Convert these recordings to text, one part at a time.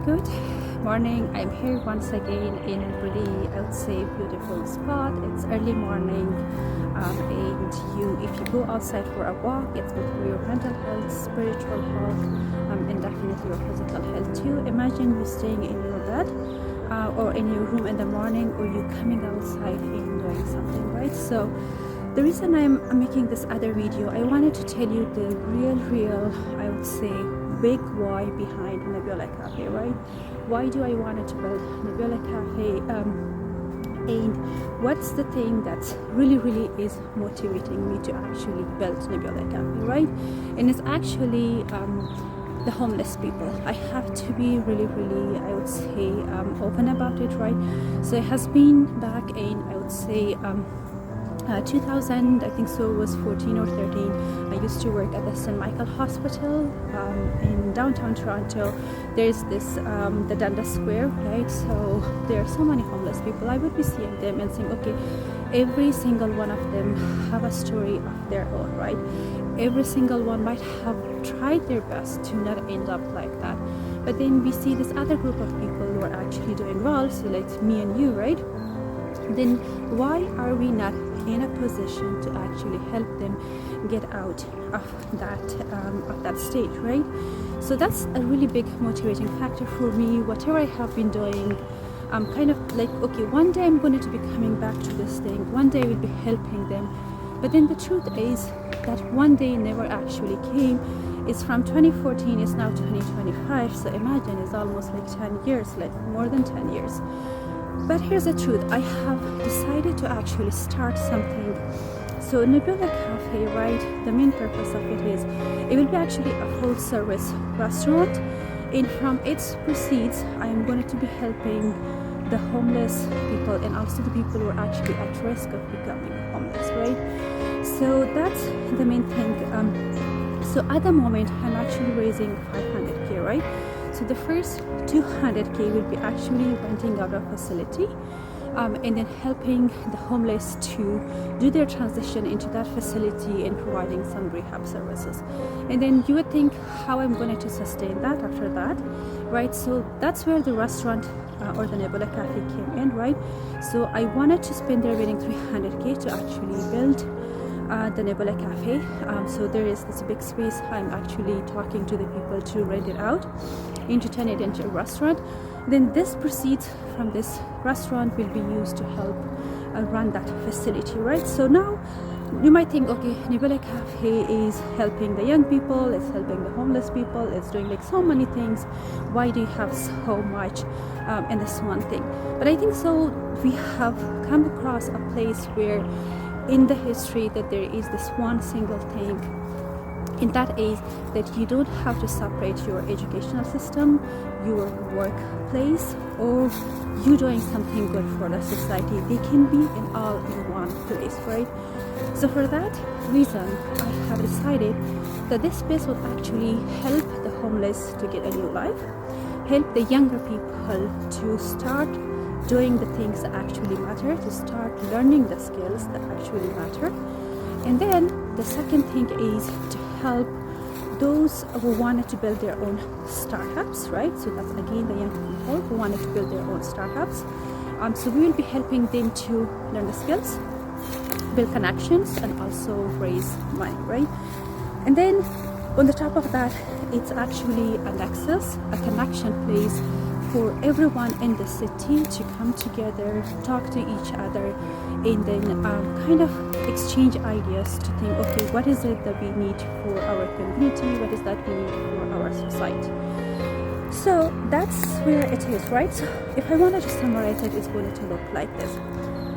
Good morning. I'm here once again in a really, I would say, beautiful spot. It's early morning, and if you go outside for a walk, it's good for your mental health, spiritual health, and definitely your physical health too. Imagine you staying in your bed or in your room in the morning, or you coming outside and doing something, right? So the reason I'm making this other video, I wanted to tell you the real, I would say, big why behind Nebula Cafe, right? Why do I want to build Nebula Cafe, and what's the thing that's really is motivating me to actually build Nebula Cafe, right? And it's actually the homeless people. I have to be really, I would say, open about it, right? So it has been back in, I would say, 2000, I think so, it was 14 or 13. I used to work at the St. Michael Hospital in downtown Toronto. There's this the Dundas Square, right? So there are so many homeless people. I would be seeing them and saying, okay, every single one of them have a story of their own, right? Every single one might have tried their best to not end up like that, but then we see this other group of people who are actually doing well, so like me and you, right? Then why are we not in a position to actually help them get out of that stage, right? So that's a really big motivating factor for me. Whatever I have been doing, I'm kind of like, okay, one day I'm going to be coming back to this thing, one day I will be helping them. But then the truth is that one day never actually came. It's from 2014, it's now 2025, so imagine it's almost like 10 years, like more than 10 years. But here's the truth, I have decided to actually start something. So Nebula Cafe, right, the main purpose of it is, it will be actually a full service restaurant, and from its proceeds, I'm going to be helping the homeless people and also the people who are actually at risk of becoming homeless, right? So that's the main thing. So at the moment, I'm actually raising 500K, right? So the first 200K will be actually renting out a facility and then helping the homeless to do their transition into that facility and providing some rehab services. And then you would think how I'm going to sustain that after that, right? So that's where the restaurant or the Nebula Cafe came in, right? So I wanted to spend the remaining 300K to actually build the Nebula Cafe. So there is this big space. I'm actually talking to the people to rent it out and to turn it into a restaurant. Then this proceeds from this restaurant will be used to help run that facility, right? So now you might think, okay, Nebula Cafe is helping the young people, it's helping the homeless people, it's doing like so many things. Why do you have so much in this one thing? But I think so we have come across a place where in the history that there is this one single thing, and that is that you don't have to separate your educational system, your workplace, or you doing something good for the society. They can be in all in one place, right? So for that reason, I have decided that this space will actually help the homeless to get a new life, help the younger people to start doing the things that actually matter, to start learning the skills that actually matter. And then the second thing is to help those who wanted to build their own startups, right? So that's again the young people who wanted to build their own startups. So we will be helping them to learn the skills, build connections, and also raise money, right? And then on the top of that, it's actually a nexus, a connection place for everyone in the city to come together, talk to each other, and then kind of exchange ideas to think, okay, what is it that we need for our community? What is that we need for our society? So that's where it is, right? So if I wanted to summarize it, it's going to look like this.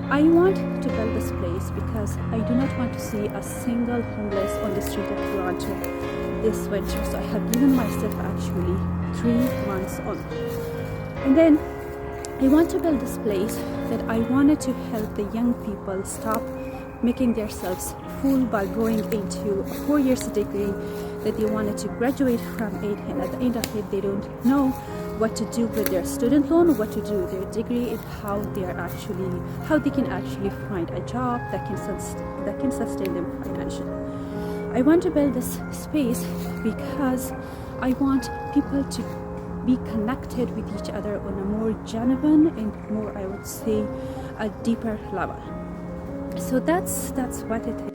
I want to build this place because I do not want to see a single homeless on the street of Toronto this winter. So I have given myself actually 3 months on. And then I want to build this place that I wanted to help the young people stop making themselves fool by going into a 4 years degree that they wanted to graduate from it, and at the end of it they don't know what to do with their student loan, what to do with their degree, and how they can actually find a job that can sustain them financially. I want to build this space because I want people to be connected with each other on a more genuine and more, I would say, a deeper level. So that's what it is.